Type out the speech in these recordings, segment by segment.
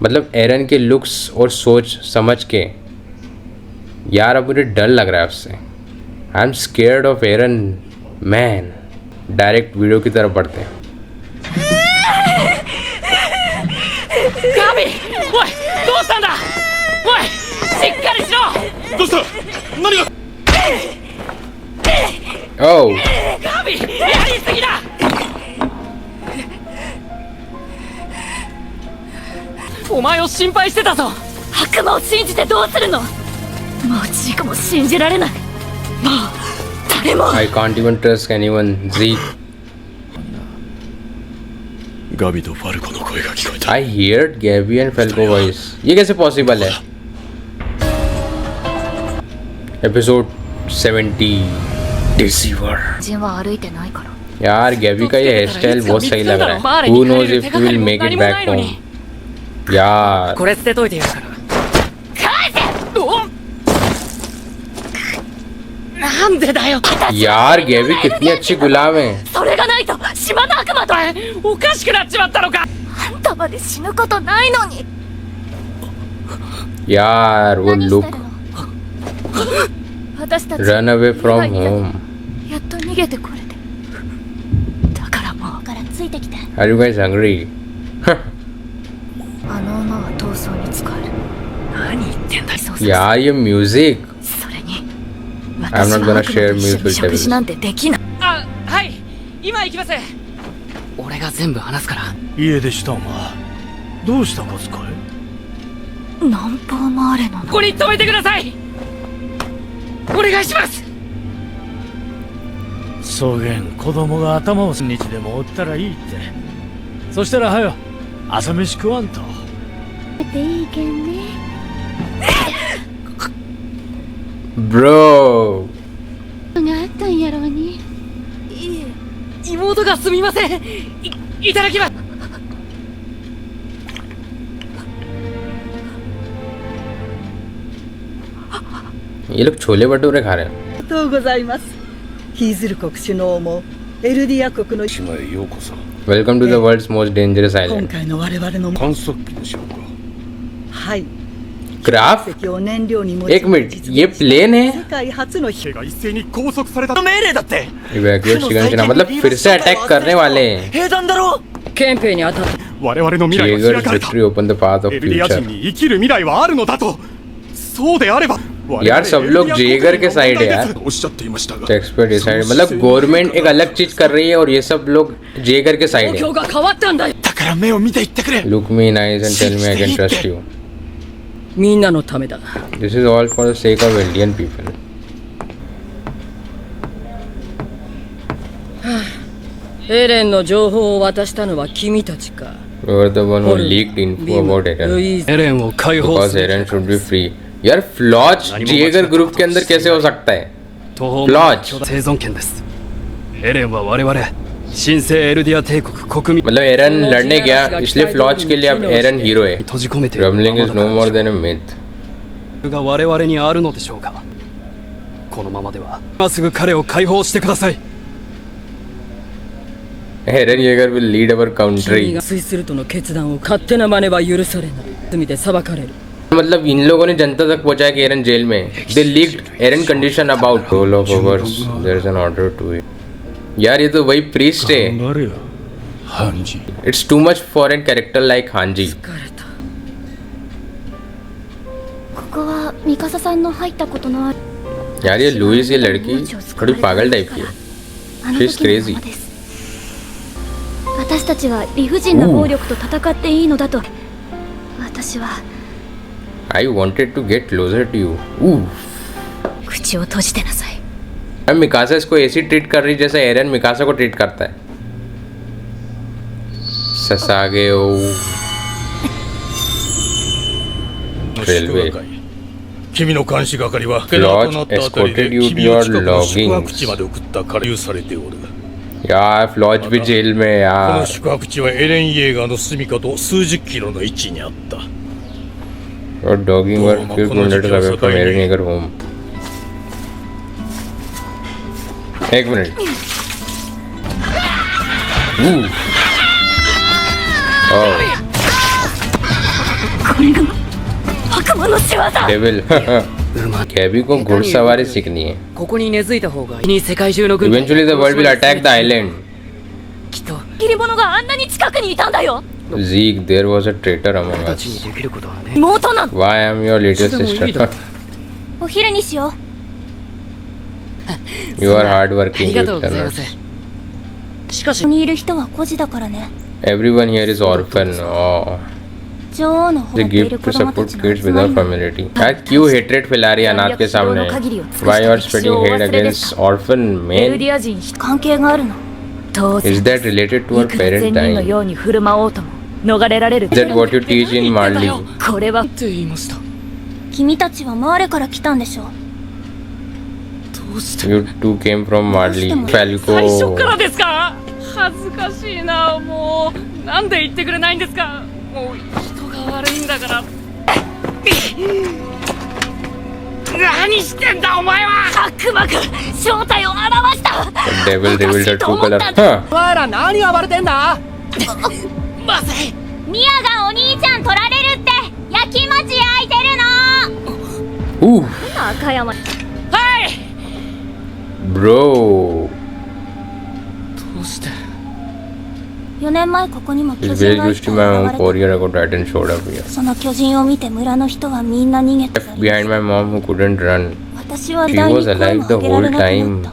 मतलब एरन के लुक्स और सोच समझ के यार अब मुझे डर लग रहा है उससे। I am scared of Iron Man. Direct video की तरफ बढ़ते हैं। ガビ、おい、どうしたんだ。おい、しっかりしろ。どうした。何が。ओह ガビ、やりすぎだ。お前を心配してたぞ。悪魔を信じてどうするの。もうジークも信じられない。もう誰も。 I can't even trust anyone. Zeke. ガビとファルコの声が聞こえた。 I heard Gabby and Falco voice. ये कैसे पॉसिबल है? Episode 70 Deceiver. 人は歩いてないから。 यार गैबी का ये हेयर स्टाइल बहुत सही लग रहा है। Who knows if he will make it back home? यार これ捨てといてやるから。返せ。なんでだよ。 यार गैबी कितनी अच्छी गुलाम है। それがないと島の悪魔と。おかしくなっちまったのか。あんたまで死ぬことないのに。 यार वो 何して look るの。私たち run away from home. やっと逃げてこれて。だからもうからついてきて。 Are you guys hungry? あの馬は逃走に使える。何言ってんだ。 यार ये music それに I'm not gonna share music with 食事なんてできない。あ、はい、今行きます。俺が全部話すから。家出したんはどうしたかすかい。南方マーレのここに止めてください。お願いします。そげん子供が頭を日でもおったらいいって。そしたらはよ朝飯食わんと。でいいけんね。 Bro があったんやろうに。いえ、妹がすみません。いただきます。 ये लोग छोले भटूरे खा रहे हैं। ありがとうございます。ヒーズル国首脳もエルディア国の島へようこそ。 Welcome to the world's most dangerous 今 island. 回の我々の観測機でしょうか。はい。 craft 石を燃料に用い एक मिनट ये प्लेन है 世界初の兵が一斉に拘束された命令だって。 इवैक्यूएट शिगंशिना मतलब फिर से अटैक करने वाले हैं 兵団だろ。憲兵に当たって。我々の未来は Jaeger's 開かれた。 victory opened the path of エルディア人 future に生きる未来はあるのだと。そうであれば。 यार सब लोग जेगर के साइड है यार। おっしゃっていましたが。 एक्सपर्ट डिसाइड मतलब गवर्नमेंट एक अलग चीज कर रही है और ये सब लोग जेगर के साइड 状 है 況が変わったんだよ。だから目を見ていってくれ。 Look me in eyes and tell me I can trust you みんなのためだ。 This is all for the sake of Indian people エレンの情報を渡したのは君たちか。 We were the one who leaked info about Eren エレンを解放 because する。 Eren should be free यार फ्लॉच जेगर group के अंदर कैसे हो सकता है 途方 फ्लॉच 生存権です。エレンは我々神聖エルディア帝国国民 मतलब एरन लड़ने गया इसलिए फ्लॉच के लिए अब एरन हीरो है 閉じ込めている Rumbling is no more than a myth が我々にあるのでしょうか。このままでは今すぐ彼を解放してください。 Eren Yeager will lead our 君 country が推するとの決断を勝手な真似は許されない。罪で裁かれる。 मतलब इन लोगों ने जनता तक पहुंचाया कि एरन जेल में they leaked Eren condition about role of overs there is an order to it यार ये तो वही प्रीस्ट है 頑張れよ。ハンジ。 it's too much for an character like Hange 疲れた。ここはミカサさんの入ったことのある。 यार ये लुइस ये लड़की थोड़ी पागल टाइप की है あの She's 時の crazy ままです。私たちは理不尽な暴力と戦っていいのだと。私は I wanted to get closer to you Ooh 口を閉じてなさい。 अब मिकासा इसको ऐसी ट्रीट कर रही जैसे एरन मिकासा को ट्रीट करता है ससागे ओ railway 君の監視係は Lodge escorted you to your 宿泊 lodgings 地まで送ったから有されておる。 यार फ्लॉज भी जेल में この यार 宿泊地はエレン・イェーガーの住処と数十キロの位置にあった。 और डॉगिंग वर few kilometers away from Eren Yeager home एक मिनट ओह これが悪魔の仕業。 डेविल गैबी को घुड़सवारी सीखनी है ここに根付いた方がいいに世界中の軍隊 Eventually the world will attack the island きっと切り者があんなに近くにいたんだよ。 Zeke there was a traitor among たち us にできることはね。妹なの。 Why I am your little sister お昼にしよう。 You are あ hardworking りが you とうございま cannot す。しかしここにいる人は孤児だからね。 Everyone here is orphan oh 女王の方 They がい give る to 子供た support ちの kids 集ま without りなの。 familiarity यार क्यों hatred फैला रही है अनाथ के सामने Why you are spreading hate against orphan エル men ディア人関係があるの。当 Is 然 that related to い our くら善 parent 人の dying ように振る舞おうとも逃れられる。 Is that what you teach in Marley これはって言いました。君たちはマーレから来たんでしょ。どうして You two came from Marley 最初から Falco ですか。恥ずかしいな。もうなんで言ってくれないんですか。もう人が悪いんだから。何してんだお前は。悪魔が正体を表した。 The devil revealed her true color huh お前ら何暴れてんだ。まずい。ミアがお兄ちゃん取られるって焼きもち焼いてるの。 Ooh 赤山。はい。 bro どうして。 4年前ここにも巨 It's 人 very が used 生きて to my home 現 4 れ years ago Titan showed up here た。その巨人を見て村の人はみんな逃げてた left behind my mom who couldn't run 私は She 第 was に声 alive を the 上げられ whole なくな time った。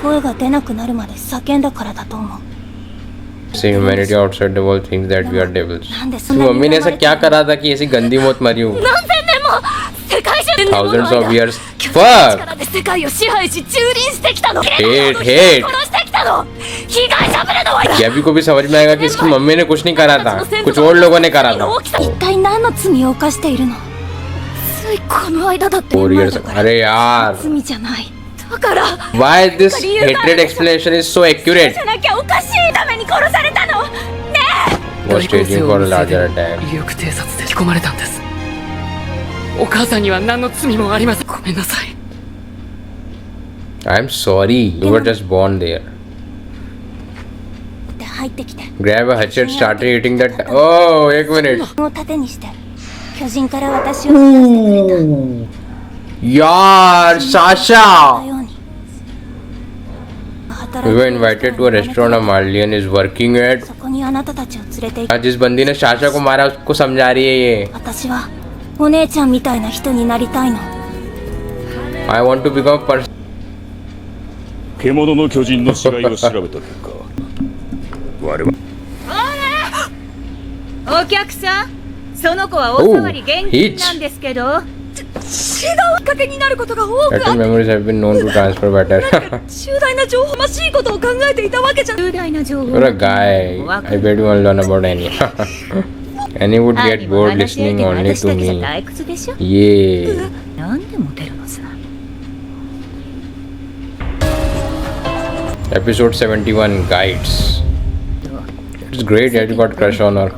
声が出なくなるまで叫んだからだと思う。 Say humanity outside the world thinks that we are devils なんでそ तो んなに mummy ने ऐसा क्या करा था कि ऐसी गंदी मौत मरी हूँ 何千年も世界中で thousands of years 巨人の fuck 力で世界を支配し蹂躙してきたの。 hate 殺 hate してきたの。被害者ぶれのわいだ。 गैबी को भी समझ में आएगा कि इसकी मम्मी ने कुछ नहीं करा था कुछ और लोगों ने करा था 一体何の罪を犯しているの。ついこの間だって4 years だ ago から अरे यार 罪じゃない。だから why this hatred explanation is so accurate じゃなきゃおかしいために殺されたの。 was staging for a larger attack 威力偵察で引き込まれたんです。お母さんには何の罪もありません。ごめんなさい。 I'm sorry you were just born there で入ってきて grab a hatchet started eating that oh 1 minute を盾にして巨人から私を救ってくれた。 यार Sasha ように we were invited to a restaurant a Marlian is working at そこにあなたたちを連れて行っ जिस बंदी ने Sasha को मारा उसको समझा रही है ये 私はお姉ちゃんみたいな人になりたいの。 I want to become a person 獣の巨人の死骸を調べた結果我々お客さん、その子はおお触り厳禁なんですけど。指導きっかけになることが多く certain memories have been known to transfer better 重大な情報ましいことを考えていたわけじゃ。重大な情報。 you're a guy I bet you want to learn about Annie Annie would get bored listening only to me 退屈でしょ。 yeah なんでモテるのさ。 episode 71 guides it's great that you got crush on her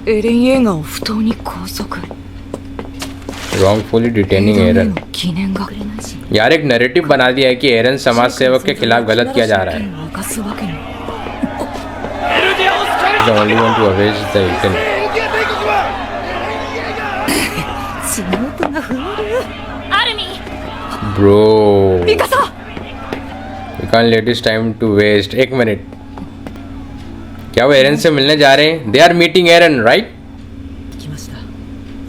エレン・イェーガーを不当に拘束。 wrongfully detaining 映画 Aaron の記念が。 यार एक narrative बना दिया है कि एरन समाज सेवक के खिलाफ गलत किया जा रहा है 明かすわけに。 He's the only one to avenge the Ethan 血の音が震える。アルミン、 bro ミカサ。 we can't let this time to waste 1 minute क्या वो एरन से मिलने जा रहे हैं they are meeting Aaron right 来ました。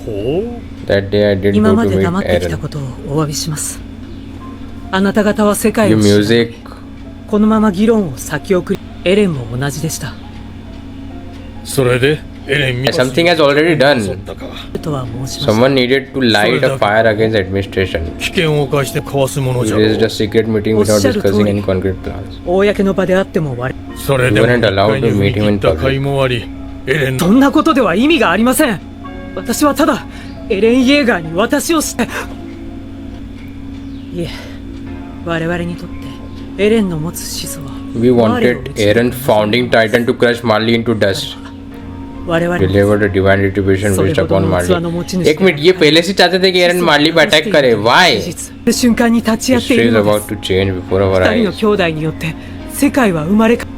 ほ that day I did 今 go ま to で meet 黙ってきた Aaron ことをお詫びします。あなた方は世界 you を知らない music このまま議論を先送り、エレンも同じでした。うそれでエレン something has already 襲っ done たかとは申しました。 someone needed to light a fire against administration 危険を冒して交わすもの we じゃろ raised a う secret meeting without discussing any concrete plans 公の場であっても我々それでも You weren't allowed 一回 to に meet him 踏 in み切った甲斐もありエレンそんなことでは意味がありません。私はただエレン・イェーガーに私をしていえ、我々にとってエレンの持つ始祖は we wanted Aaron founding Titan to crush Marley into dust 我々 delivered a divine retribution wished upon Marley 1 minute ये पहले से चाहते थे कि एरन Marley पे attack करे why 瞬間に立ち会ってい history る is ので about す。 to change before our 二人の eyes 兄弟によって世界は生まれ変わ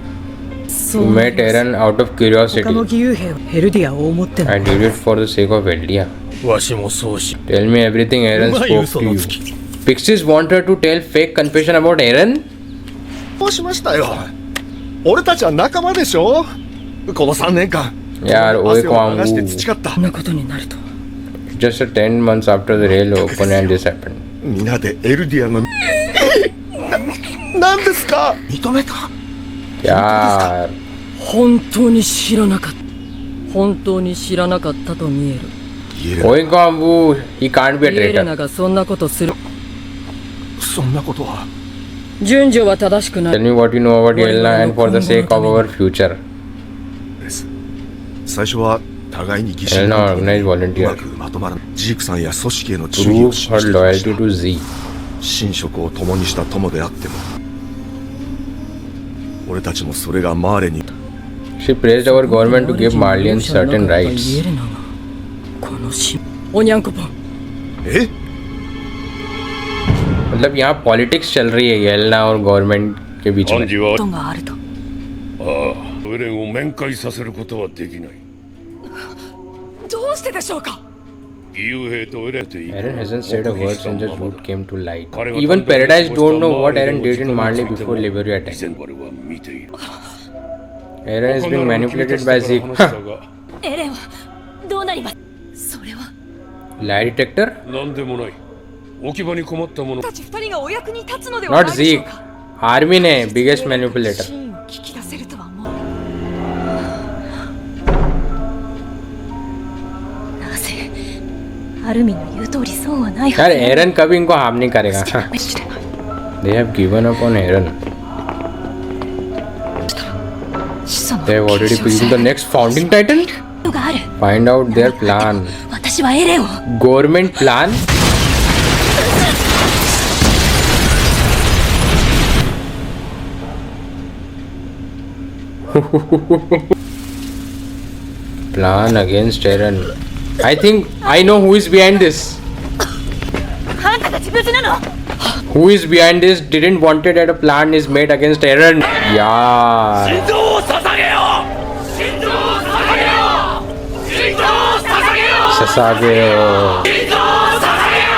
そう met Eren out of 他 curiosity. の義勇兵はエルディアを思ってんの I did it for the sake of Eldia. わしもそうし Tell me everything Eren うまい spoke 嘘 to の you. つき Pixies want her to tell fake confession about Eren? どうしましたよ。俺たちは仲間でしょ。この3年間 यार ओए 汗を流して培 को ったこんなことになると just 10 months after the rail opened and this happened. 皆でエルディアのなんですか。認めた。 यार 本当に知らなかった本当に知らなかったと見える ओए को he can't be a イエレ traitor. ナがそんなことするそんなことは。順序は正しくな Tell い me what you know about Yelena and for the sake of our future. 最初は互いに疑心 Yelena 暗 organized 鬼う volunteer. まくまとまらない。ジークさんや組織への忠義を Prove 示 her していました loyalty to Z. 寝食を共にした友であっても俺たちもそれがマーレに She praised our government to give Marlians certain イエ rights. レナがこのしおにゃんこぽんえ मतलब यहाँ politics चल रही है Yelena और government के बीच में. 暗示はとがあるとああエレンを面会させることはできない。どうしてでしょうか義勇兵とエレンっていい Eren hasn't said a word since the truth came to light. Even Paradise don't know what Eren did in Marley before Liberia 以 attack. 前我は見ている。 Eren is being manipulated by Zeke. エレンはどうなりますそれは Lie detector? なんでもない。置き場に困ったもの。たち二人がお役に立つのでは Not ないでしょう Zeke. か Army ने biggest manipulator. シーンを聞き出せるとは思うなぜアルミの言う通りそうはないは यार ず एरन कभी इनको harm नहीं करेगा. かもしれない They have given up on Eren. 子孫 They have の already 継承 picked 者 the next founding titan. がある Find out their plan. 私はエレンを Government plan? Plan against Eren. I think I know who is behind this. あんたたち無事なの Who is behind this didn't wanted that a plan is made against Eren. Yeah. 心臓を捧げよう心臓を捧げよう心臓を捧げよう Sasageo. 心臓を捧げよ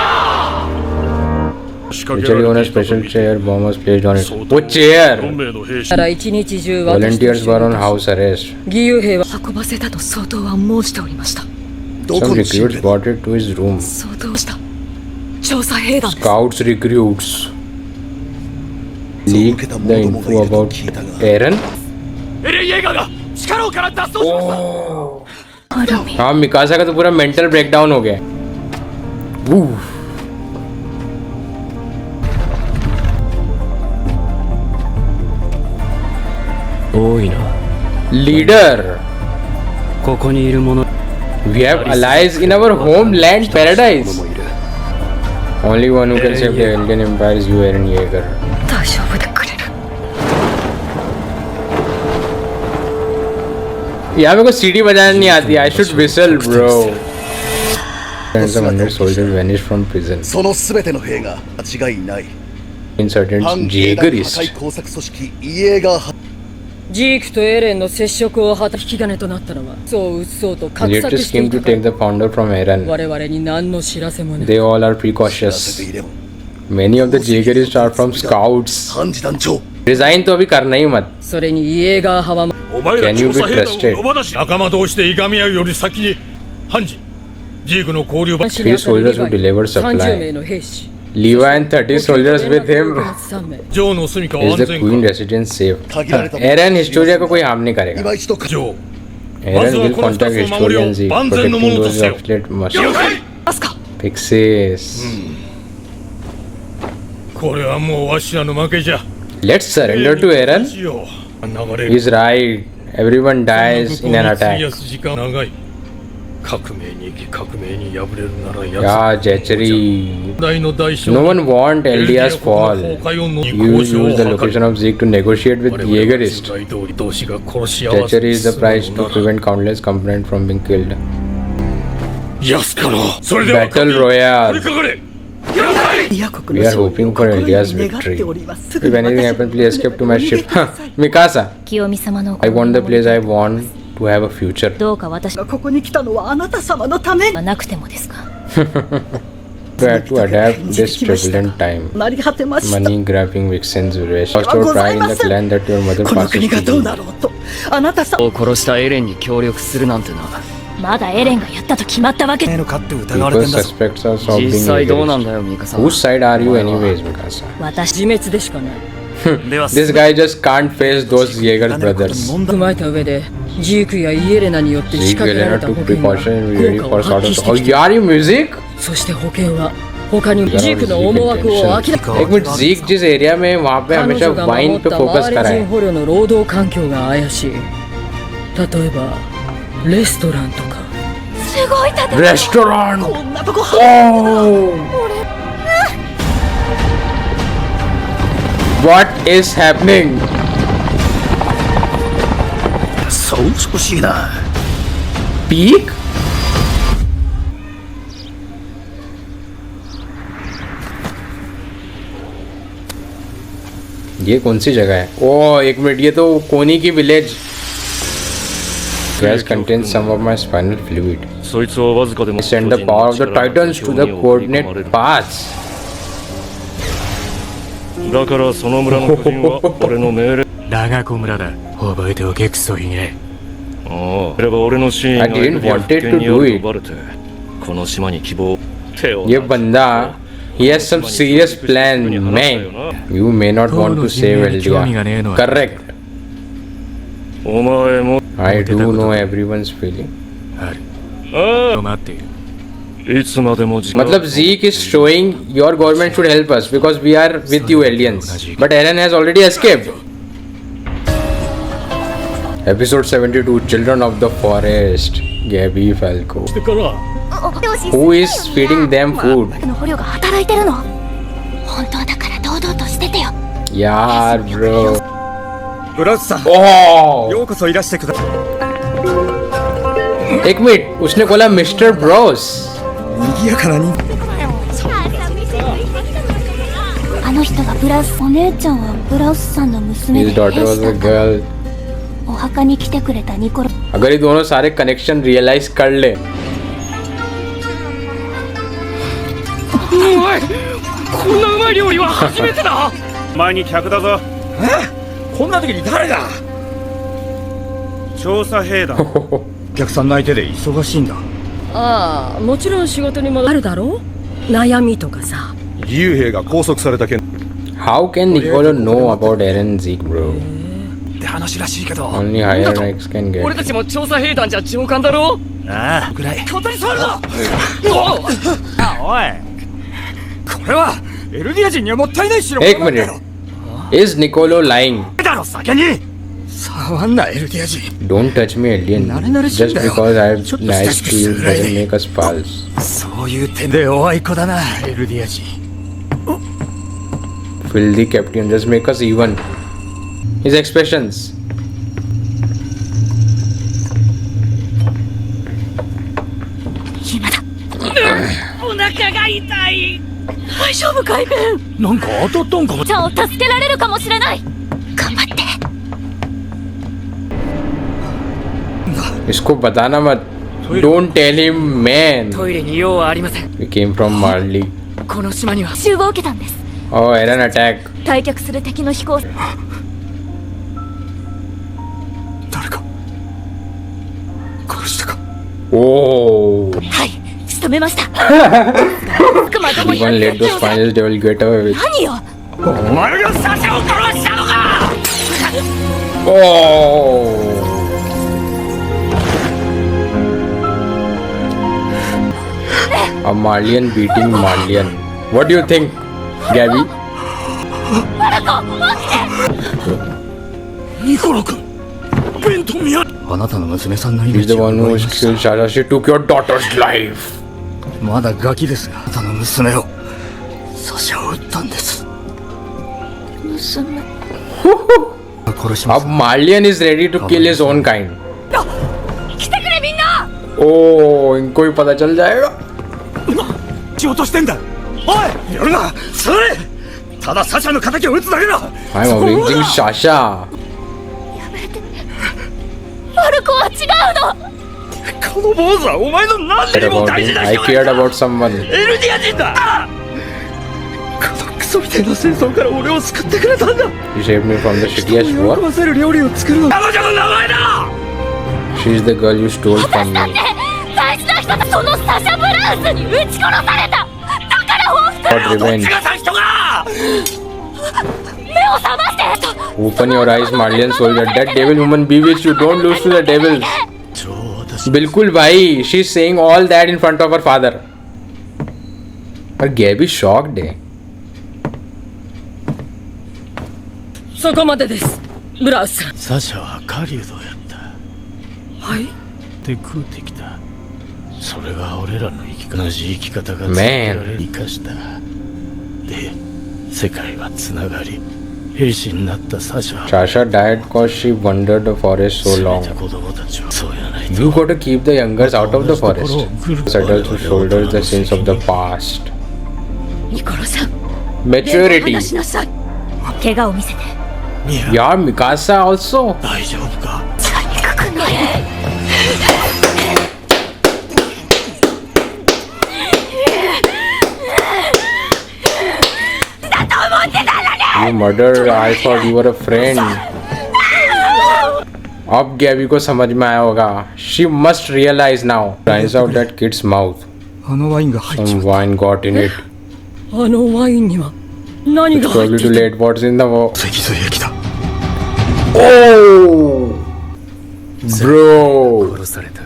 Literally on a special chair, bomb was placed on it. What chair? 運命の兵士だから一日中私と Volunteers were on house arrest. 義勇兵は運ばせたと相当は申しておりましたど Some この神 recruits 殿 brought it to his room. 相当した調査兵団です Scouts recruits そう leaked 受けた the 者どもがい info ると about 聞いたが Eren. エレン・イェーガーが地下牢から脱走しましたアルミ हाँ Mikasa का तो पूरा mental breakdown हो गया. Woo. 多いな Leader. ここにいる者 We have allies in our homeland paradise. もいる Only one who can save the Eldian Empire is you, Eren Yeager. 大丈夫でくれる यहाँ मेरे को सीढ़ी बजाने नहीं आती. I should whistle, bro. Tens of 100 soldiers vanished from prison. その全ての兵が間違いない。 Insurgents 反英断破壊 Jaegerist. 工作組織イエーガー派ジークとエレンの接触を果た引き金となったのはそううっそうと画 They 策 just してい came た to から take the founder from Eren. 我々に何の知らせもない They all are 知らせ precautious. ていれば Many of the Jaegerists are from scouts. 判事団長 Resign तो अभी करना ही मत. それにイエーガー派はお前ら Can you 調 be 査兵団 trusted? を野放し仲間同士でいがみ合うより先に判事ジークの交流場 Few soldiers who delivered 30名 supply. の兵士 Levi and 30 soldiers with him. 3名城の住処を Is 安 the 全 queen か residence safe? 限られた Eren Historia को कोई harm नहीं करेगा. 今一度か城 Eren will contact Historian Z, protecting those who obstinate must. ますか Pixies. これはもうわしらの負けじゃ Let's surrender to Eren. しよう流れる He's right. Everyone dies in an 費 attack. やす時間長い革命に生き革命に敗れるなら Yeah, Jetchery. 大の大将 No one want Eldia's fall. You use the location of Zeke to negotiate with Jaegerist. 大統領同士が殺し合わ Treachery is the price to prevent countless components from being killed. 安かろうそれでは Battle Royale. 取りかかれリア国 We の are 勝利を hoping for 心よ Elia's り願って victory. おります。す If ぐに anything 私 happens, please escape to my ship. Mikasa, 清美様の I want the place I want to have a future. どうか私がここに来たのはあなた様のためにはなくてもですか。 To have to adapt this turbulent time. なり果てました Money grabbing vixens wish. は Lost ご your ざい pride ま in the せん clan that your mother この passes 国が to どう you. なろうとあなた様を殺したエレンに協力するなんてな。まだエレンがやったと決まったわけ。 のかって疑われ People てんだぞ。 suspect us of 実 being 際どうなん erased. だよミカさん。 Whose side are you anyways, Mikasa? 私自滅でしかない。では This guy just can't face those Jaeger brothers. 踏まえた上でジークやイエレナによって仕 Zeke 掛けら Elena れた保 took 険が precaution and ready 効 for 果を sort 発揮 of. して Oh, きた。 Yari music? そして保険は他にもジークの思惑を明らか एक minute Zeke जिस area में वहाँ पे 彼 हमेशा 女が wine 守っ पे た focus マーレ करा 人 है. 捕虜の労働環境が怪しい。例えばレストランとか。すごい建物。 Restaurant. こんなとこ Oh. What is happening? そう少しいな。 Peak? ये कौन सी जगह है? ओह एक मिनट ये तो कोनी की village. Gas contains some of my spinal fluid. そいつをわずかでも Send the power of the titans to the coordinate paths. だからその村の巨人は俺の命令。ラガコ村だ。覚えておけクソヒゲ。ああ、れば俺の真意が I didn't エルディア wanted 復権に to あ do る it. とバレて、この島に希望を手を ये बंदा he has some serious plan, man. You may not want to save Eldia. Correct. お前も I do know everyone's feeling. あ待っている。あ、いつまでも時間 मतलब Zeke is showing your government should help us because we are with you aliens. But Eren has already escaped. Episode 72 Children of the Forest. Gabby Falco. だから Who is feeding them food? の捕虜が働いてるの。本当だから堂々としててよ。 यार bro. ブラウスさん Oh! ようこそいらしてください एक minute उसने बोला mister Bros. 賑やかな人あの人がブラウス。お姉ちゃんはブラウスさんの娘で His daughter 兵 was 士 a だから。 girl. お墓に来てくれたニコロ。 अगर ये दोनों सारे connection realise कर ले うまい。こんなうまい料理は初めてだ。前に客だぞ。こんな時に誰だ。調査兵だ。お客さんの相手で忙しいんだああ、もちろん仕事にもあるだろう。悩みとかさ。義勇兵が拘束された件 How can Nicolo know about Eren Zeke, bro? って話らしいけど。 Only higher ranks can get. 俺たちも調査兵団じゃ上官だろ。ああ、くらい。肩に触るな。おい。これはエルディア人にはもったいないしろ。 एक minute. Is Nicolo lying? だろ先に。触んなエルディア人。 Don't touch me, alien. Just because I'm nice to you doesn't make us pals. そういう点で弱い子だなエルディア人。 Filthy captain, just make us even. His expressions. 今だ。お腹が痛い。大丈夫かイベン。なんか当たったんかも。ちゃんを助けられるかもしれない。頑張って。 इसको बताना मत. Don't tell him, man. トイレに用はありません。 We came from Marley. この島には集合を受けたんです。 Oh, Eren attack. 退却する敵の飛行船。誰か殺したか Oh. はい、仕留めました。悪魔どもに Even let those spineless devil get away with. 何よ。お前がサシャを殺したのか。 Oh. A Marlian beating Marlian. What do you think, Gabby? ニコロ君。ベントミア。あなたの娘さんの He's 命 the を one 奪 who いました killed Shara. She took your daughter's life. まだガキですがあなたの娘をサシャを撃ったんです娘。殺しま Ab す Marlian is ready to kill his own kind. 来てくれみんな。 Oh, इनको भी पता चल जाएगा. しようとしてんだ。いやるなそれただサシャの敵を撃つだけだ I'm avenging Sasha. マルコは違うの。この坊主はお前の何 Cared でも about 大事 him. な I 人 cared だ about someone. エルディア人だこのクソみたいな戦争から俺を救ってくれたんだ She saved me from the 喜 shittiest war. ばせる料理を作るの彼女の名前だ She's the girl you stole from me. 大事な人だ。そのサシャ・ブラウスに撃ち殺された。だから報復。 Got どっ revenge. ちがさ人が目を覚まして。 Open your eyes, Marlian soldier. That devil woman be with you. Don't lose to the devil. ちょう私 बिल्कुल भाई. She's saying all that in front of her father. But Gabby shocked है. そこまでです、ブラウス。サシャは狩人やったはい。で食うてきた。それが俺らの同じ生き方が Man. 生かしたで世界はつながり兵士になったサシャは Sasha died because she wandered the forest so 全 long. て子供たちはそうやないと You got to keep the youngers out of the forest. Adults who shoulder the sins of the past. ニコロさん、 Maturity. 話しなさい。怪我を見せて。ミア Yeah, Mikasa also. 大丈夫かYou murdered. I thought you were a friend. अब गैबी को समझ में आया होगा. She must realize now. Finds out that kid's mouth. あのワインが入っち Some まっ wine got in it. あのワインには何 It's が入っ probably て too いた？ late. What's in the war? た脊髄液だ Oh, bro. 殺された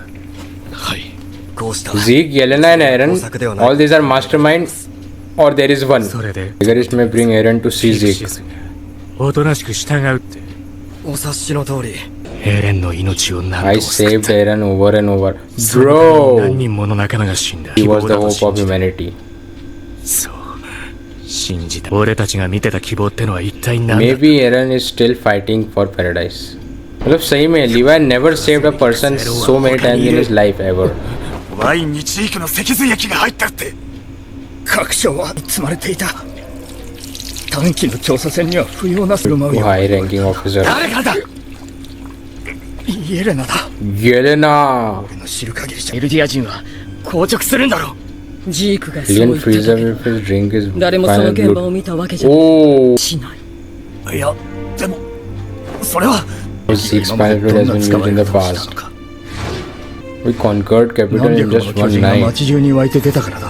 はいこうした Zeke, Yelena, and Eren. All these are masterminds, or there is one. それで Vigorist may bring Eren to see シ Zeke. ズがおとなしく従うってお察しの通りエレンの命を何 I 度も救っ saved た Eren over and over. その何 Bro, 人もの仲間が死んだ he 希 was 望 the だと hope 信 of じた humanity. そう信じた俺たちが見てた希望ってのは一体何だ Maybe Eren is still fighting for paradise. मतलब सही में Levi never saved a person so many times in his life ever. ワインに地域の脊髄液が入ってるって各所は積まれていた短期の調査船には不要な振る舞う To よ high ranking officer. 誰からだイエレナだ Yelena. 俺の知る限りじゃエルディア人は硬直するんだろう。ジークがそう Alien 言って frees た him if his drink is 誰もその final 現場を blood. 見たわけじゃない。 Oh, しない。いやでもそれは Zeke's final blood has been used in the past. We conquered capital 何 in 百も just の巨 one 人が night. 街中に湧いて出たからだ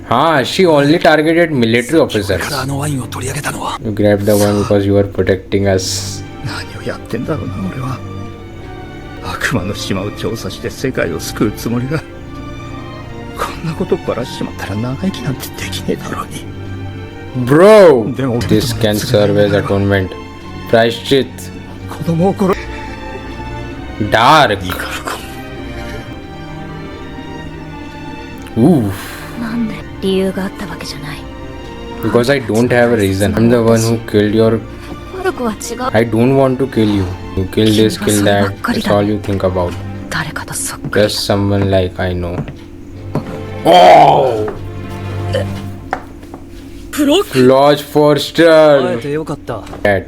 हाँ, she only targeted military officers. からあのワインを取り上げたのは You grabbed the one because you were protecting us. 何をやってんだろうな俺は悪魔の島を調査して世界を救うつもりがこんなことばらしちまったら長生きなんてできねえだろうに Bro, でも this can serve as atonement. Prashchit. 子供を殺 Dark. Oof. なんで理由があったわけじゃない。 Because I don't have a reason. I'm the one who killed your. マルコは違う。 I don't want to kill you. You kill this, kill that. That's all you think about. 誰かとそっくり。 Just someone like I know. Oh! プロック Lodge 会え Forster. てよかった Cat.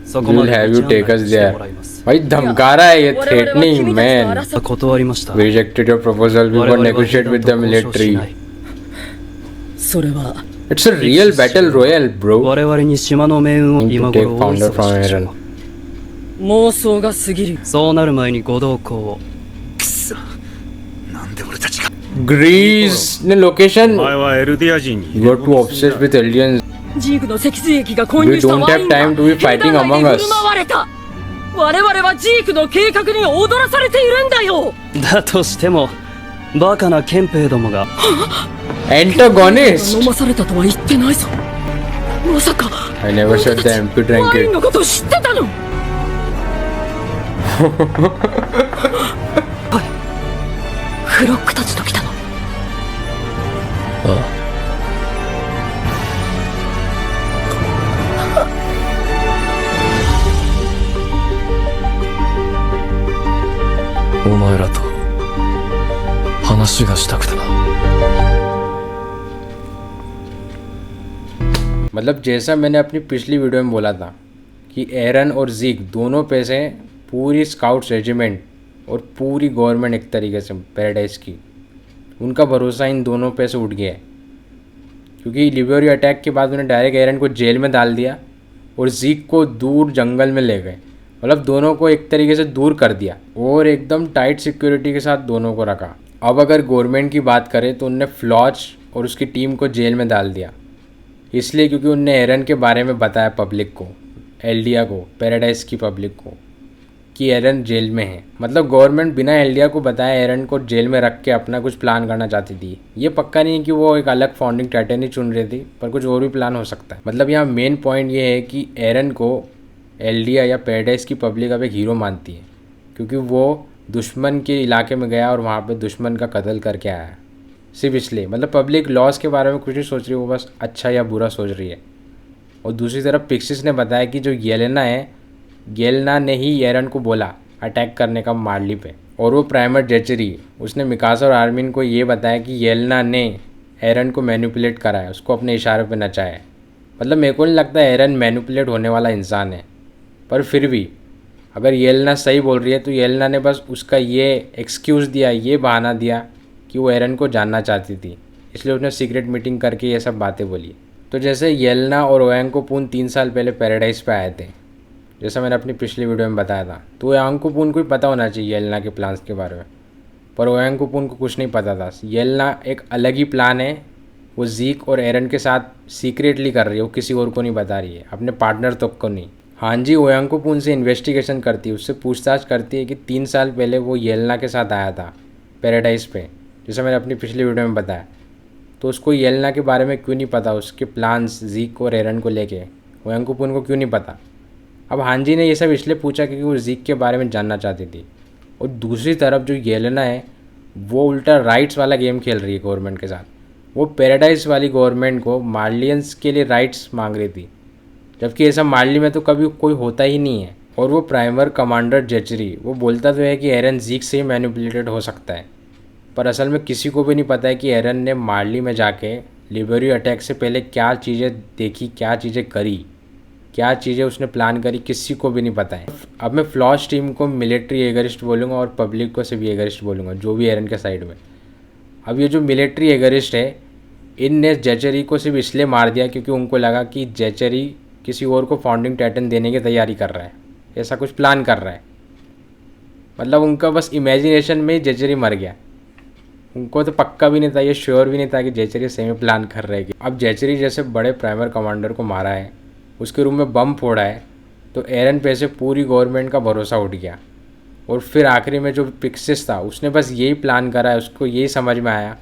そこま We'll で have 道 you 案 take 内 us しても there. らいます भाई धमका रहा है ये 我々は threatening 君たち man. と争う。断りました We rejected your proposal. We 我 will 々は negotiate with the 交渉しな military. いそれは It's a real battle royale, bro. 我々に島の命運を To 今 take 頃大 founder 忙 from しでしょ Eren. 妄想が過ぎる。そうなる前にご同行をなんで俺たちが Greece の location. 前はエルディア人に You are too obsessed with aliens. ジークの脊髄液が混入した We don't ワイン have が time to be fighting 兵団内 among で us. 振る舞われた。我々はジークの計画に踊らされているんだよ。だとしてもバカな憲兵どもが Antagonist. 飲まされたとは言ってないぞ。まさか I never said the MP drank ワイン it. のこと知ってたの？フロックたちと来たの。お前らと話がしたくてな मतलब जैसा मैंने अपनी पिछली video में बोला था कि एरन और ज़ीक दोनों पे से पूरी स्काउट्स रेजिमेंट और पूरी गवर्नमेंट एक तरीके से पैराडाइज की, उनका भरोसा इन दोनों पे से उठ गया है। क्योंकि लिबेरियो अटैक के बाद उन्हें डायरेक्ट एरन को जेल में डाल दिया और ज़ीक को दूर जंगल में ले गए। मतलब दोनों को एक तरीके से दूर कर दिया और एकदम टाइट सिक्योरिटी के साथ दोनों को रखा। अब अगर गवर्नमेंट की बात करें तो उनने फ्लॉच और उसकी टीम को जेल में डाल दिया, इसलिए क्योंकि उनने एरन के बारे में बताया पब्लिक को, एल्डिया को, पैराडाइज की पब्लिक को, कि एरन जेल में है। मतलब गवर्नमेंट बिना एल्डिया को बताए एरन को जेल में रख के अपना कुछ प्लान करना चाहती थी। ये पक्का नहीं है कि वो एक अलग फाउंडिंग टाइटन ही चुन रही थी, पर कुछ और भी प्लान हो सकता है। मतलब यहाँ मेन पॉइंट ये है कि एरन को एल्डिया या पैराडाइज की पब्लिक अब एक हीरो मानती है, क्योंकि वो दुश्मन के इलाके में गया और वहाँ पे दुश्मन का कत्ल करके आया, सिर्फ इसलिए। मतलब पब्लिक लॉस के बारे में कुछ नहीं सोच रही, वो बस अच्छा या बुरा सोच रही है। और दूसरी तरफ पिक्सिस ने बताया कि जो येलेना है, येलेना ने ही एरन को बोला अटैक करने का मार्ली पे। और वो प्राइमर जेचरी, उसने मिकासा और आर्मिन को ये बताया कि येलेना ने एरन को मैनिपुलेट करा है, उसको अपने इशारे पे नचाया है। मतलब मेरे को नहीं लगता एरन मैनिपुलेट होने वाला इंसान है, पर फिर भी अगर येलेना सही बोल रही है तो येलेना ने बस उसका ये एक्सक्यूज़ दिया, ये बहाना दिया कि वो एरन को जानना चाहती थी, इसलिए उसने सीक्रेट मीटिंग करके ये सब बातें बोली। तो जैसे येलेना और ओयांगकोपून 3 साल पहले पैराडाइज पे आए थे, जैसा मैंने अपनी पिछली वीडियो में बताया था, तो ओयांगकोपून को ही पता होना चाहिए येलेना के प्लान्स के बारे में, पर ओयांगकोपून को कुछ नहीं पता था। येलेना एक अलग ही प्लान है, वो ज़ीक और एरन के साथ सीक्रेटली कर रही है, वो किसी और को नहीं बता रही है, अपने पार्टनर तक को नहीं। हाँ जी, ओयांगकोपून से इन्वेस्टिगेशन करती है, उससे पूछताछ करती है कि 3 साल पहले वो येलेना के साथ आया था पैराडाइज पे, जैसा मैंने अपनी पिछली वीडियो में बताया, तो उसको येलेना के बारे में क्यों नहीं पता, उसके प्लान्स ज़ीक और एरन को लेके ओयांगकोपून को क्यों नहीं पता। अब हांजी ने ये सब इसलिए पूछा क्योंकि वो ज़ीक के बारे में जानना चाहती थी। और दूसरी तरफ जो येलेना है वो उल्टा राइट्स वाला गेम खेल रही है गवर्नमेंट के साथ। वो पैराडाइज वाली गवर्नमेंट को मार्लियंस के लिए राइट्स मांग रही थी, जबकि ऐसा मार्ली में तो कभी कोई होता ही नहीं है। और वो प्राइमर कमांडर जेचरी, वो बोलता तो है कि एरन ज़ीक से ही मैनिपुलेटेड हो सकता है, पर असल में किसी को भी नहीं पता है कि एरन ने मार्ली में जाके लिबेरियो अटैक से पहले क्या चीज़ें देखी, क्या चीज़ें करी, क्या चीज़ें उसने प्लान करी, किसी को भी नहीं पता है। अब मैं फ्लॉश टीम को मिलिट्री एगरिस्ट बोलूँगा और पब्लिक को सिर्फ एगरिस्ट बोलूँगा, जो भी एरन के साइड में। अब ये जो मिलिट्री एगरिस्ट है, इनने जेचरी को सिर्फ इसलिए मार दिया क्योंकि उनको लगा कि जेचरी किसी और को फाउंडिंग टाइटन देने की तैयारी कर रहा है, ऐसा कुछ प्लान कर रहा है। मतलब उनका बस इमेजिनेशन में ही जेचरी मर गया, उनको तो पक्का भी नहीं था, ये श्योर भी नहीं था कि जेचरी सही में प्लान कर रहे हैं। अब जेचरी जैसे बड़े प्राइमर कमांडर को मारा है, उसके रूम में बम फोड़ा है, तो एरन पे से पूरी गवर्नमेंट का भरोसा उठ गया। और फिर आखिरी में जो पिक्सिस था, उसने बस यही प्लान करा है, उसको यही समझ में आया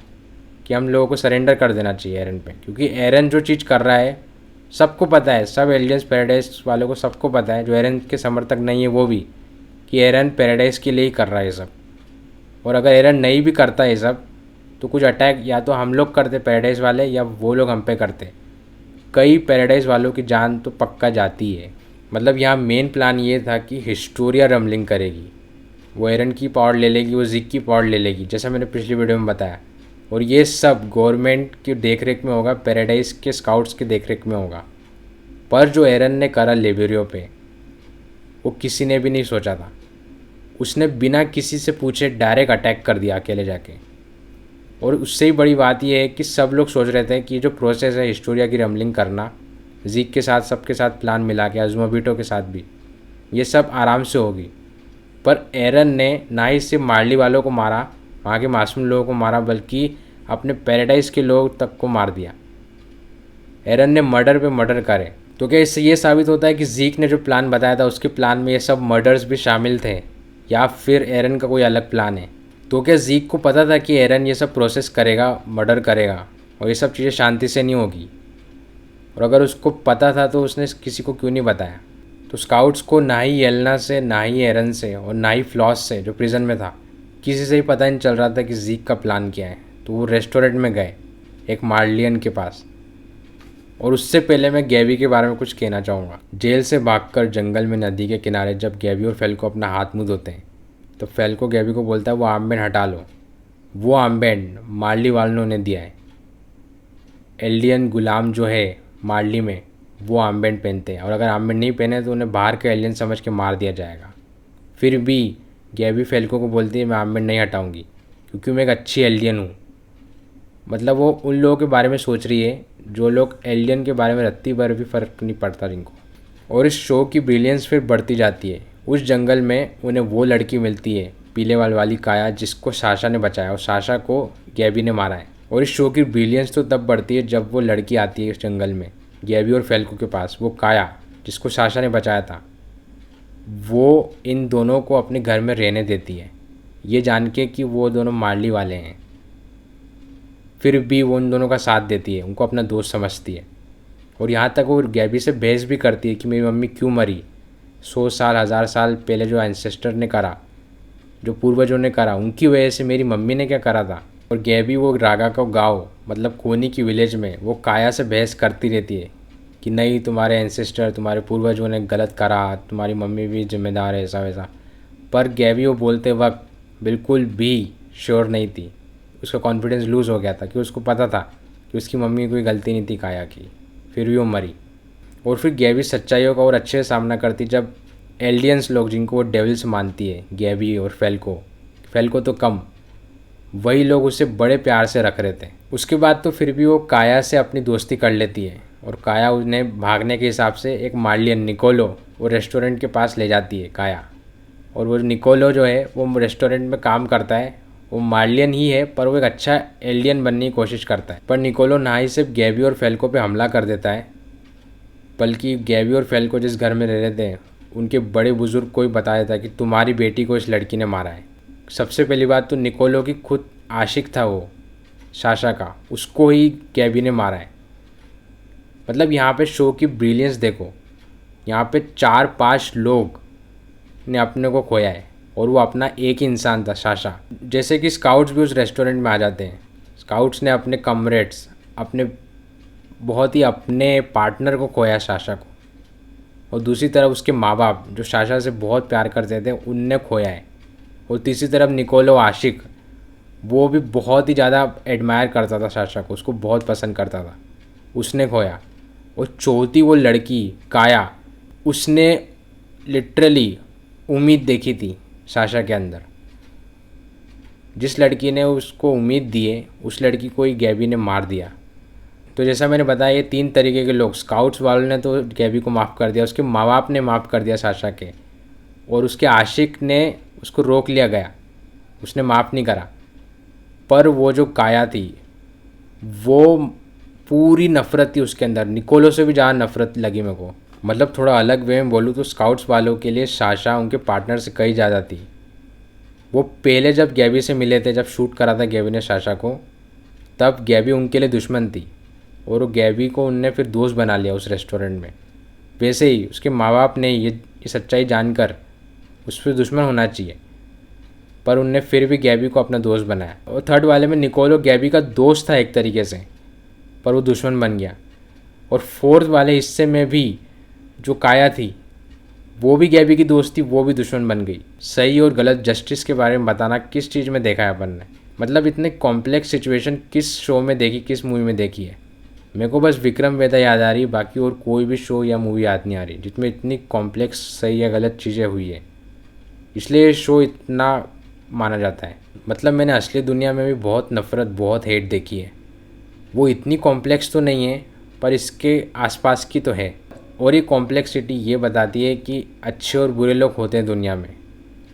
कि हम लोगों को सरेंडर कर देना चाहिए एरन पे, क्योंकि एरन जो चीज़ कर रहा है सबको पता है, सब एलियंस पैराडाइज वालों को सबको पता है, जो एरन के समर्थक नहीं है वो भी, कि एरन पैराडाइज के लिए ही कर रहा है ये सब। और अगर एरन नहीं भी करता ये सब तो कुछ अटैक या तो हम लोग करते पैराडाइज वाले, या वो लोग हम पे करते। कई पैराडाइज वालों की जान तो पक्का जाती है। मतलब यहाँ मेन प्लान ये था कि हिस्टोरिया रमलिंग करेगी, वो एरन की पावर ले लेगी, वो ज़ीक की पावर ले लेगी, जैसा मैंने पिछली वीडियो में बताया। और ये सब गवर्नमेंट की देखरेख में होगा, पैराडाइज के स्काउट्स की देखरेख में होगा। पर जो एरन ने करा लिबेरियो पे, वो किसी ने भी नहीं सोचा था। उसने बिना किसी से पूछे डायरेक्ट अटैक कर दिया अकेले जाके। और उससे ही बड़ी बात यह है कि सब लोग सोच रहे थे कि जो प्रोसेस है हिस्टोरिया की रमलिंग करना, ज़ीक के साथ सबके साथ प्लान मिला के, अज़ुमाबिटो के साथ भी, ये सब आराम से होगी। पर एरन ने ना ही सिर्फ मार्ली वालों को मारा, वहाँ के मासूम लोगों को मारा, बल्कि अपने पैराडाइज के लोग तक को मार दिया। एरन ने मर्डर पे मर्डर करे। तो क्या इससे ये साबित होता है कि ज़ीक ने जो प्लान बताया था उसके प्लान में ये सब मर्डर्स भी शामिल थे, या फिर एरन का कोई अलग प्लान है? तो क्या ज़ीक को पता था कि एरन ये सब प्रोसेस करेगा, मर्डर करेगा, और ये सब चीज़ें शांति से नहीं होगी? और अगर उसको पता था तो उसने किसी को क्यों नहीं बताया? तो स्काउट्स को ना ही येलेना से, ना ही एरन से, और ना ही फ्लॉस से जो प्रिजन में था, किसी से ही पता नहीं चल रहा था कि ज़ीक का प्लान क्या है। तो वो रेस्टोरेंट में गए एक मार्लियन के पास। और उससे पहले मैं गैबी के बारे में कुछ कहना चाहूँगा। जेल से भागकर जंगल में नदी के किनारे जब गैबी और फेल्को अपना हाथ मुँह धोते हैं, तो फेल्को गैबी को बोलता है वो आर्मबैंड हटा लो। वो आर्मबैंड मार्ली वालों ने दिया है। एल्डियन गुलाम जो है मार्ली में वो आर्मबैंड पहनते हैं, और अगर आर्मबैंड नहीं पहने तो उन्हें बाहर के एलियन समझ के मार दिया जाएगा। फिर भी गैबी फैल्को को बोलती है मैं आर्मबैंड नहीं हटाऊंगी क्योंकि मैं एक अच्छी एलियन हूँ। मतलब वो उन लोगों के बारे में सोच रही है जो लोग एलियन के बारे में रत्ती भर भी फ़र्क नहीं पड़ता जिनको। और इस शो की ब्रिलियंस फिर बढ़ती जाती है। उस जंगल में उन्हें वो लड़की मिलती है पीले बाल वाली काया, जिसको साशा ने बचाया और साशा को गैबी ने मारा है। और इस शो की ब्रिलियंस तो तब बढ़ती है जब वो लड़की आती है इस जंगल में गैबी और फैल्को के पास। वो काया जिसको साशा ने बचाया था वो इन दोनों को अपने घर में रहने देती है, ये जान के कि वो दोनों मार्ली वाले हैं। फिर भी वो उन दोनों का साथ देती है, उनको अपना दोस्त समझती है। और यहाँ तक वो गैबी से बहस भी करती है कि मेरी मम्मी क्यों मरी, 100 साल 1000 साल पहले जो एंसेस्टर ने करा, जो पूर्वजों ने करा, उनकी वजह से मेरी मम्मी ने क्या करा था। और गैबी वो रागा का गाँव मतलब कोनी की विलेज में वो काया से बहस करती रहती है कि नहीं तुम्हारे एंसेस्टर तुम्हारे पूर्वजों ने गलत करा, तुम्हारी मम्मी भी जिम्मेदार है ऐसा वैसा। पर गैबी वो बोलते वक्त बिल्कुल भी श्योर नहीं थी, उसका कॉन्फिडेंस लूज़ हो गया था कि उसको पता था कि उसकी मम्मी की कोई गलती नहीं थी काया की, फिर भी वो मरी। और फिर गैबी सच्चाइयों का और अच्छे से सामना करती जब एलियंस लोग जिनको वो डेविल्स मानती है, गैबी और फैल्को तो कम, वही लोग उसे बड़े प्यार से रख रहे थे। उसके बाद तो फिर भी वो काया से अपनी दोस्ती कर लेती है और काया उन्हें भागने के हिसाब से एक मार्लियन निकोलो वो रेस्टोरेंट के पास ले जाती है काया। और वो निकोलो जो है वो रेस्टोरेंट में काम करता है, वो मार्लियन ही है पर वो एक अच्छा एलियन बनने की कोशिश करता है। पर निकोलो ना ही सिर्फ गैबी और फैल्को पे हमला कर देता है, बल्कि गैबी और फैल्को जिस घर में रह रहे थे उनके बड़े बुजुर्ग को ही बता देता है कि तुम्हारी बेटी को इस लड़की ने मारा है। सबसे पहली बात तो निकोलो की खुद आशिक था वो साशा का, उसको ही गैबी ने मारा है। मतलब यहाँ पे शो की ब्रिलियंस देखो, यहाँ पे 4-5 लोग ने अपने को खोया है और वो अपना एक ही इंसान था साशा। जैसे कि स्काउट्स भी उस रेस्टोरेंट में आ जाते हैं, स्काउट्स ने अपने कमरेड्स अपने बहुत ही अपने पार्टनर को खोया साशा को, और दूसरी तरफ उसके माँ बाप जो साशा से बहुत प्यार करते थे उनने खोया है। और तीसरी तरफ निकोलो आशिक, वो भी बहुत ही ज़्यादा एडमायर करता था साशा को, उसको बहुत पसंद करता था, उसने खोया। और चौथी वो लड़की काया, उसने लिटरली उम्मीद देखी थी साशा के अंदर। जिस लड़की ने उसको उम्मीद दी है उस लड़की को ही गैबी ने मार दिया। तो जैसा मैंने बताया ये 3 तरीके के लोग, स्काउट्स वालों ने तो गैबी को माफ़ कर दिया, उसके माँ बाप ने माफ़ कर दिया साशा के, और उसके आशिक ने उसको रोक लिया गया, उसने माफ़ नहीं करा। पर वो जो काया थी वो पूरी नफ़रत थी उसके अंदर, निकोलो से भी ज़्यादा नफ़रत लगी मेरे को। मतलब थोड़ा अलग वे में बोलूँ तो स्काउट्स वालों के लिए साशा उनके पार्टनर से कहीं ज़्यादा थी। वो पहले जब गैबी से मिले थे, जब शूट करा था गैबी ने साशा को, तब गैबी उनके लिए दुश्मन थी और वो गैबी को उनने फिर दोस्त बना लिया उस रेस्टोरेंट में। वैसे ही उसके माँ बाप ने ये सच्चाई जानकर उस पर दुश्मन होना चाहिए, पर उनने फिर भी गैबी को अपना दोस्त बनाया। और थर्ड वाले में निकोलो गैबी का दोस्त था एक तरीके से, पर वो दुश्मन बन गया। और फोर्थ वाले हिस्से में भी जो काया थी वो भी गैबी की दोस्त थी, वो भी दुश्मन बन गई। सही और गलत जस्टिस के बारे में बताना किस चीज़ में देखा है अपन ने, मतलब इतने कॉम्प्लेक्स सिचुएशन किस शो में देखी, किस मूवी में देखी है। मेरे को बस विक्रम वेदा याद आ रही है, बाकी और कोई भी शो या मूवी याद नहीं आ रही जिसमें इतनी कॉम्प्लेक्स सही या गलत चीज़ें हुई है, इसलिए शो इतना माना जाता है। मतलब मैंने असली दुनिया में भी बहुत नफ़रत, बहुत हेट देखी है, वो इतनी कॉम्प्लेक्स तो नहीं है पर इसके आसपास की तो है। और ये कॉम्प्लेक्सिटी ये बताती है कि अच्छे और बुरे लोग होते हैं दुनिया में,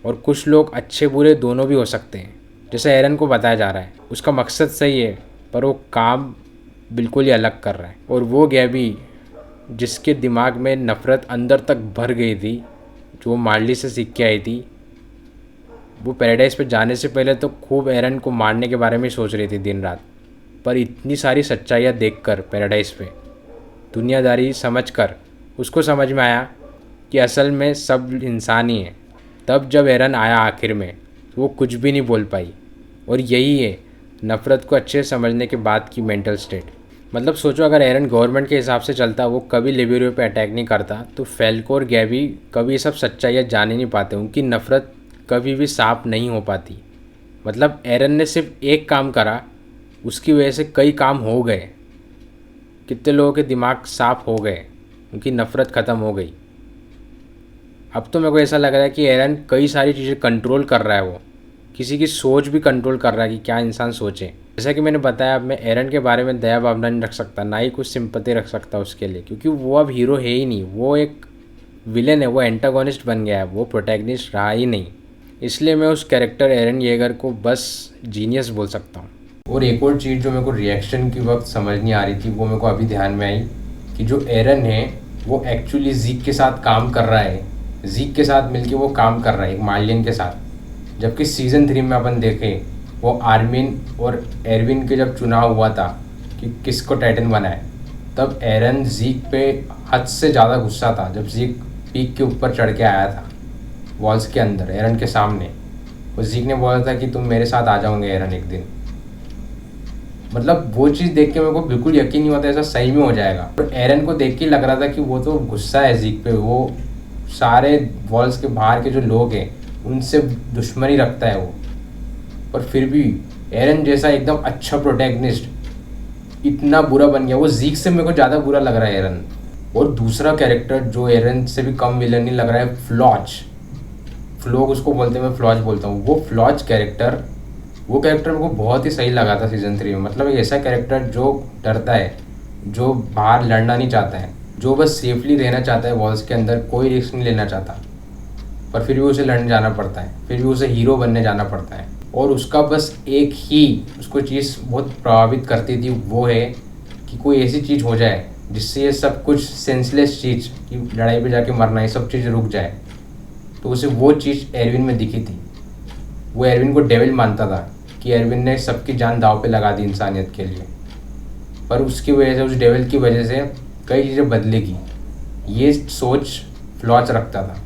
और कुछ लोग अच्छे बुरे दोनों भी हो सकते हैं। जैसे एरन को बताया जा रहा है, उसका मकसद सही है पर वो काम बिल्कुल ही अलग कर रहा है। और वो गैबी जिसके दिमाग में नफ़रत अंदर तक भर गई थी, जो मार्ली से सीख के आई थी, वो पैराडाइज पे जाने से पहले तो खूब एरन को मारने के बारे में सोच रही थी दिन रात। पर इतनी सारी सच्चाइयाँ देखकर पैराडाइज पे दुनियादारी समझकर उसको समझ में आया कि असल में सब इंसान ही है। तब जब एरन आया आखिर में तो वो कुछ भी नहीं बोल पाई, और यही है नफ़रत को अच्छे से समझने के बाद की मेंटल स्टेट। मतलब सोचो अगर एरन गवर्नमेंट के हिसाब से चलता, वो कभी लिबेरियो पे अटैक नहीं करता, तो फैल्को और गैबी कभी ये सब सच्चाइयाँ जान ही नहीं पाते, उनकी नफ़रत कभी भी साफ नहीं हो पाती। मतलब एरन ने सिर्फ एक काम करा, उसकी वजह से कई काम हो गए कितने लोगों के दिमाग साफ हो गए, उनकी नफ़रत ख़त्म हो गई। अब तो मेरे को ऐसा लग रहा है कि एरन कई सारी चीज़ें कंट्रोल कर रहा है, वो किसी की सोच भी कंट्रोल कर रहा है कि क्या इंसान सोचे। जैसा कि मैंने बताया, अब मैं एरन के बारे में दया भावना नहीं रख सकता, ना ही कुछ सिंपैथी रख सकता उसके लिए, क्योंकि वो अब हीरो है ही नहीं, वो एक विलेन है, वो एंटागोनिस्ट बन गया है, वो प्रोटैगनिस्ट रहा ही नहीं। इसलिए मैं उस कैरेक्टर एरन येगर को बस जीनियस बोल सकता हूँ। और एक और चीज़ जो मेरे को रिएक्शन के वक्त समझ नहीं आ रही थी, वो मेरे को अभी ध्यान में आई कि जो एरन है वो एक्चुअली जीक के साथ काम कर रहा है, जीक के साथ मिलके वो काम कर रहा है एक मालियन के साथ। जबकि सीज़न 3 में अपन देखें, वो आर्मिन और एरविन के जब चुनाव हुआ था कि किसको टाइटन बनाए, तब एरन जीक पे हद से ज़्यादा गुस्सा था। जब जीक पीक के ऊपर चढ़ के आया था वॉल्स के अंदर एरन के सामने, वो जीक ने बोला था कि तुम मेरे साथ आ जाओगे एरन एक दिन। मतलब वो चीज़ देख के मेरे को बिल्कुल यकीन नहीं होता ऐसा सही में हो जाएगा। और एरन को देख के लग रहा था कि वो तो गुस्सा है जीक पे, वो सारे वॉल्स के बाहर के जो लोग हैं उनसे दुश्मनी रखता है वो। पर फिर भी एरन जैसा एकदम अच्छा प्रोटैगनिस्ट इतना बुरा बन गया। वो जीक से मेरे को ज़्यादा बुरा लग रहा है एरन। और दूसरा कैरेक्टर जो एरन से भी कम विलन नहीं लग रहा है, फ्लॉच उसको बोलते हैं, मैं फ्लॉच बोलता हूँ। वो फ्लॉच कैरेक्टर, वो कैरेक्टर मेरे को बहुत ही सही लगा था सीज़न 3 में। मतलब एक ऐसा कैरेक्टर जो डरता है, जो बाहर लड़ना नहीं चाहता है, जो बस सेफली रहना चाहता है वॉल्स के अंदर, कोई रिस्क नहीं लेना चाहता, पर फिर भी उसे लड़ने जाना पड़ता है, फिर भी उसे हीरो बनने जाना पड़ता है। और उसका बस एक ही उसको चीज़ बहुत प्रभावित करती थी, वो है कि कोई ऐसी चीज़ हो जाए जिससे ये सब कुछ सेंसलेस चीज़ कि लड़ाई पे जाके मरना, ये सब चीज़ रुक जाए। तो उसे वो चीज़ एरविन में दिखी थी। वो एरविन को डेविल मानता था कि एरविन ने सबकी जान दाव पे लगा दी इंसानियत के लिए, पर उसकी वजह से, उस डेविल की वजह से कई चीज़ें बदलेगी। ये सोच फ्लॉच रखता था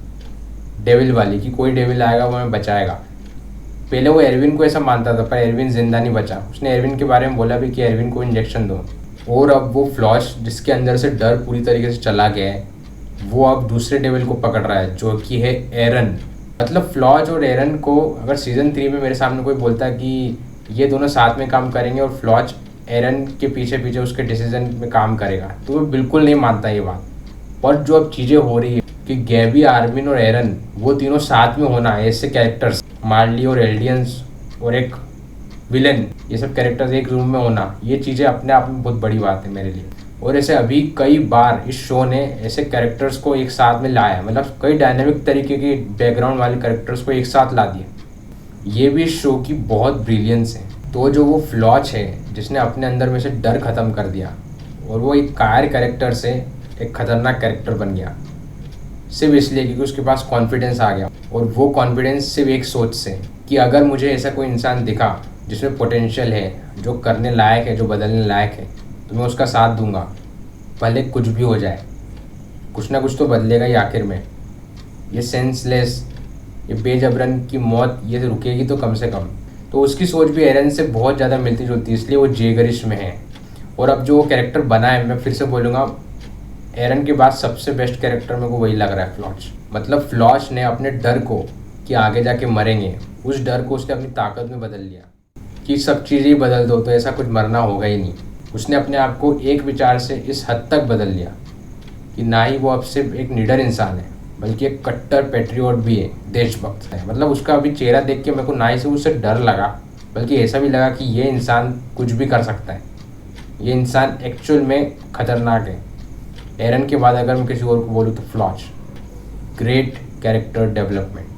डेविल वाली, कि कोई डेविल आएगा वो हमें बचाएगा। पहले वो एरविन को ऐसा मानता था, पर एरविन जिंदा नहीं बचा। उसने एरविन के बारे में बोला भी कि एरविन को इंजेक्शन दो। और अब वो फ्लॉच जिसके अंदर से डर पूरी तरीके से चला गया है, वो अब दूसरे डेविल को पकड़ रहा है जो कि है एरन। मतलब फ्लॉच और एरन को अगर सीज़न 3 में मेरे सामने कोई बोलता कि ये दोनों साथ में काम करेंगे और फ्लॉच एरन के पीछे पीछे उसके डिसीजन में काम करेगा, तो मैं बिल्कुल नहीं मानता ये बात। पर जो अब चीज़ें हो रही है कि गैबी, आर्मिन और एरन वो तीनों साथ में होना, ऐसे कैरेक्टर्स मार्ली और एल्डियंस और एक विलन, ये सब कैरेक्टर्स एक रूम में होना, ये चीज़ें अपने आप में बहुत बड़ी बात है मेरे लिए। और ऐसे अभी कई बार इस शो ने ऐसे कैरेक्टर्स को एक साथ में लाया, मतलब कई डायनामिक तरीके के बैकग्राउंड वाले कैरेक्टर्स को एक साथ ला दिया। ये भी इस शो की बहुत ब्रिलियंस है। तो जो वो फ्लॉच है जिसने अपने अंदर में से डर ख़त्म कर दिया और वो एक कायर कैरेक्टर से एक ख़तरनाक कैरेक्टर बन गया, सिर्फ इसलिए क्योंकि उसके पास कॉन्फिडेंस आ गया। और वो कॉन्फिडेंस सिर्फ एक सोच से कि अगर मुझे ऐसा कोई इंसान दिखा जिसमें पोटेंशियल है, जो करने लायक है, जो बदलने लायक है, तो मैं उसका साथ दूंगा, भले कुछ भी हो जाए। कुछ ना कुछ तो बदलेगा ही आखिर में। ये सेंसलेस, ये बेजबरन की मौत, ये रुकेगी तो कम से कम। तो उसकी सोच भी एरन से बहुत ज़्यादा मिलती जुलती है, इसलिए वो जेगरिश में है। और अब जो वो कैरेक्टर बना है, मैं फिर से बोलूँगा, एरन के बाद सबसे बेस्ट कैरेक्टर मेरे को वही लग रहा है, फ्लॉच। मतलब फ्लॉच ने अपने डर को कि आगे जाके मरेंगे, उस डर को उसने अपनी ताकत में बदल लिया कि सब चीज़ें ही बदल दो तो ऐसा कुछ मरना होगा ही नहीं। उसने अपने आप को एक विचार से इस हद तक बदल लिया कि ना ही वो अब सिर्फ एक निडर इंसान है, बल्कि एक कट्टर पैट्रियट भी है, देशभक्त है। मतलब उसका अभी चेहरा देख के मेरे को ना ही से उससे डर लगा, बल्कि ऐसा भी लगा कि ये इंसान कुछ भी कर सकता है, ये इंसान एक्चुअल में खतरनाक है। एरन के बाद अगर मैं किसी और को बोलूँ तो फ्लॉच। Great character development.